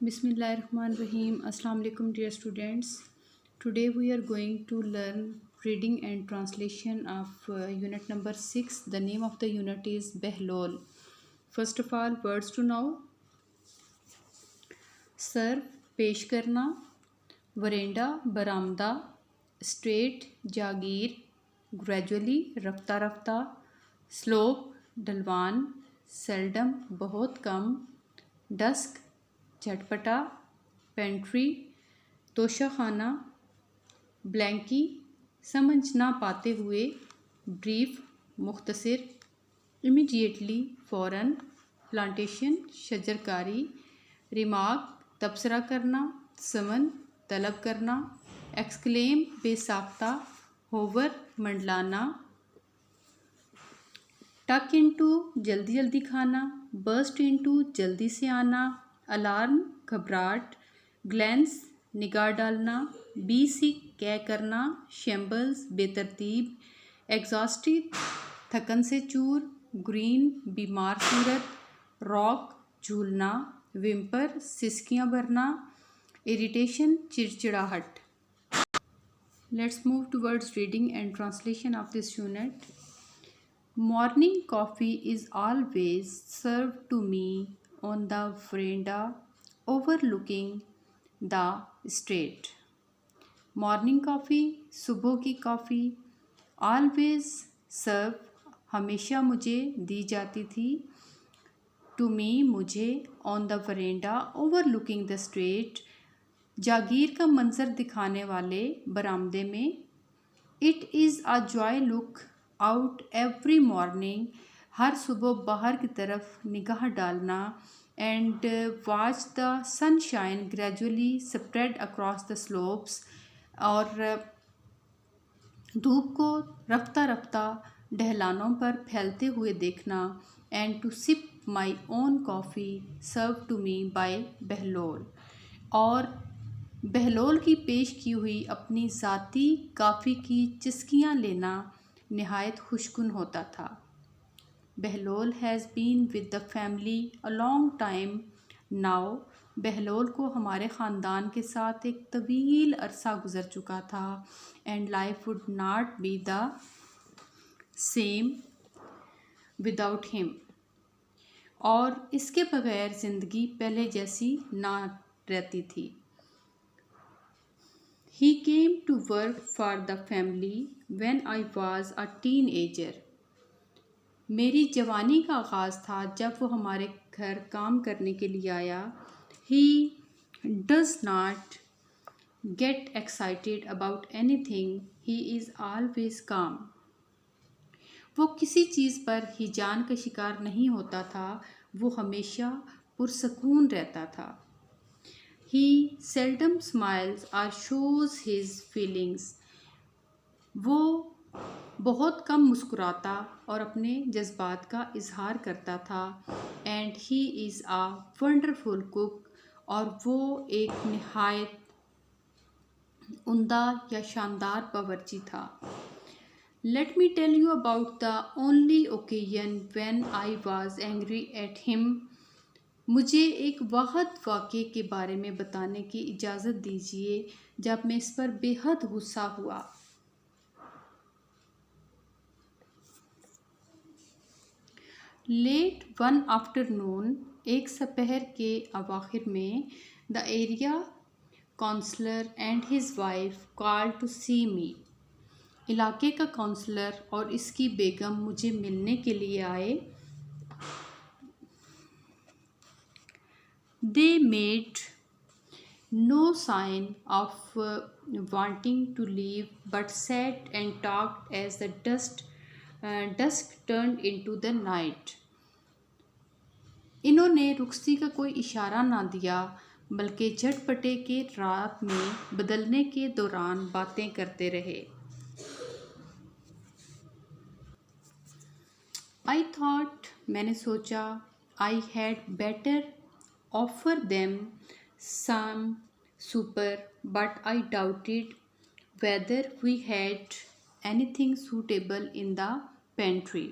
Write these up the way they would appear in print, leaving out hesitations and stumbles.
Bismillahirrahmanirrahim. Assalamu alaikum, dear students. Today we are going to learn reading and translation of unit number 6. The name of the unit is Behlol. First of all, words to know. Serve, पेश करना. Verandah, बरामदा. Straight, जागीर. Gradually, रफ्ता रफ्ता. Slope, ढलवान. Seldom, बहुत कम. Dusk, झटपटा. Pantry, Toshakhana. Blankie, समझ ना पाते हुए. Brief, मुख्तसर. Immediately, फ़ौरन. प्लांटेशन, शजरकारी. रिमार्क, तबसरा करना. समन, तलब करना. एक्सक्लेम, बेसाख्ता. होवर, मंडलाना. टक इनटू, जल्दी जल्दी खाना. बर्स्ट इनटू, जल्दी से आना. अलार्म, घबराहट. ग्लैंस, निगाह डालना. बी सिक, कह करना. शेम्बल्स, बेतरतीब. एग्जॉस्टेड, थकन से चूर. ग्रीन, बीमार सूरत. रॉक, झूलना. विम्पर, सिसकियाँ भरना. Irritation, चिड़चिड़ाहट. Let's move towards reading and translation of this unit. Morning coffee is always served to me on the veranda overlooking the street. Morning coffee, सुबह की कॉफ़ी. Always serve, हमेशा मुझे दी जाती थी. To me, मुझे. On the veranda overlooking the street, जागीर का मंजर दिखाने वाले बरामदे में. It is a joy look out every morning, हर सुबह बाहर की तरफ निगाह डालना. And watch the sunshine gradually spread across the slopes, और धूप को रफ्ता रफ्ता ढलानों पर फैलते हुए देखना. And to sip my own coffee serve to me by Bahlol, और बहलोल की पेश की हुई अपनी ज़ाती काफ़ी की चुस्कियाँ लेना नहायत खुशगुन होता था. Bahlol has been with the family a long time now, Bahlol को हमारे ख़ानदान के साथ एक तवील अरसा गुज़र चुका था. And life would not be the same without him, और इसके बगैर ज़िंदगी पहले जैसी ना रहती थी. He came to work for the family when I was a teenager. मेरी जवानी का आगाज़ था जब वो हमारे घर काम करने के लिए आया. He does not get excited about anything. He is always calm. वो किसी चीज़ पर हिजान का शिकार नहीं होता था, वो हमेशा पुरसकून रहता था. He seldom smiles or shows his feelings. वो बहुत कम मुस्कुराता और अपने जज्बात का इजहार करता था. And he is a wonderful cook, और वो एक निहायत उम्दा या शानदार बावर्ची था. Let me tell you about the only occasion when I was angry at him. मुझे एक वाक़े के बारे में बताने की इजाज़त दीजिए जब मैं इस पर बेहद गुस्सा हुआ. लेट वन आफ्टरनून, एक सपहर के अवाखिर में. The area councillor and his wife called to see me. इलाके का काउंसलर और इसकी बेगम मुझे मिलने के लिए आए. They made no sign of wanting to leave, but sat and talked as the dusk turned into the night. इन्होंने रुखसती का कोई इशारा ना दिया, बल्कि झटपटे के रात में बदलने के दौरान बातें करते रहे. I thought, मैंने सोचा. I had better offer them some supper, but I doubted whether we had anything suitable in the pantry.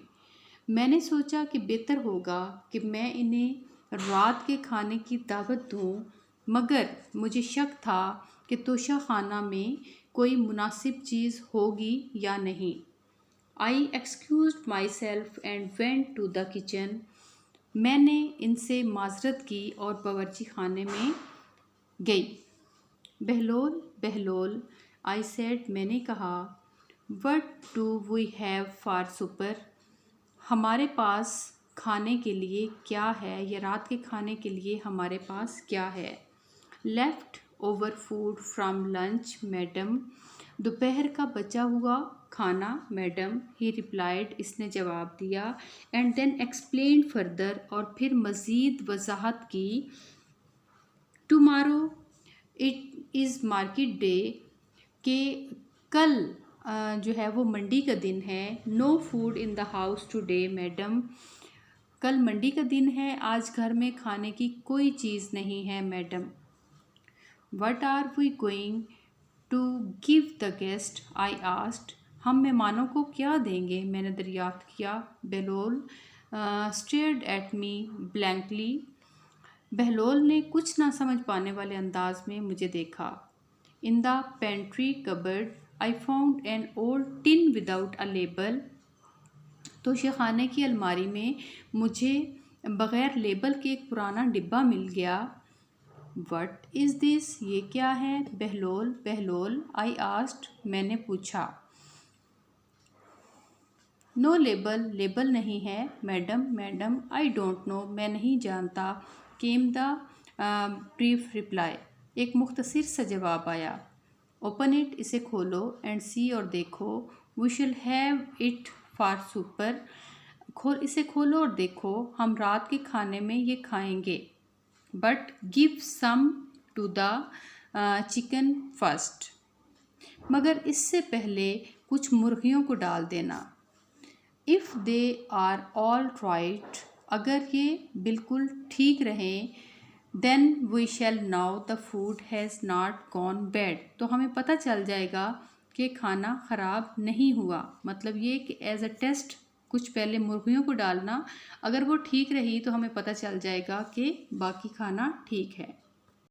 मैंने सोचा कि बेहतर होगा कि मैं इन्हें रात के खाने की दावत दूं, मगर मुझे शक था कि तोशा खाना में कोई मुनासिब चीज़ होगी या नहीं। I excused myself and went to the kitchen. मैंने इनसे माजरत की और बावर्ची खाने में गई। बहलोल बहलोल, आई सेड, मैंने कहा, what do we have for supper? हमारे पास खाने के लिए क्या है, या रात के खाने के लिए हमारे पास क्या है? Left over food from lunch madam. दोपहर का बचा हुआ खाना मैडम, ही रिप्लाइड, इसने जवाब दिया। एंड देन एक्सप्लेन फर्दर, और फिर मज़ीद वजाहत की। Tomorrow it is market day, कि कल जो है वो मंडी का दिन है। No food in the house today madam. कल मंडी का दिन है, आज घर में खाने की कोई चीज़ नहीं है madam. What are we going to give the guest? I asked. हम मेहमानों को क्या देंगे? मैंने दरियाफ्त किया। Bahlol stared at me blankly. Bahlol ने कुछ ना समझ पाने वाले अंदाज में मुझे देखा। In the pantry cupboard I found an old tin without a label. तोशाखाने की अलमारी में मुझे बग़ैर लेबल के एक पुराना डिब्बा मिल गया। What is this? ये क्या है? बहलोल बहलोल, आई आस्क्ड, मैंने पूछा। नो लेबल, लेबल नहीं है madam. Madam, I don't know, मैं नहीं जानता। केम द ब्रीफ रिप्लाई, एक मुख्तसर सा जवाब आया। ओपन इट, इसे खोलो, एंड सी, और देखो। वी शिल हैव इट फॉर सुपर। इसे खोलो और देखो, हम रात के खाने में ये खाएंगे। But give some to the chicken first. मगर इससे पहले कुछ मुर्गियों को डाल देना। If they are all right, अगर ये बिल्कुल ठीक रहें, then we shall now the food has not gone bad. तो हमें पता चल जाएगा कि खाना ख़राब नहीं हुआ। मतलब ये कि एज अ टेस्ट कुछ पहले मुर्गियों को डालना, अगर वो ठीक रही तो हमें पता चल जाएगा कि बाकी खाना ठीक है।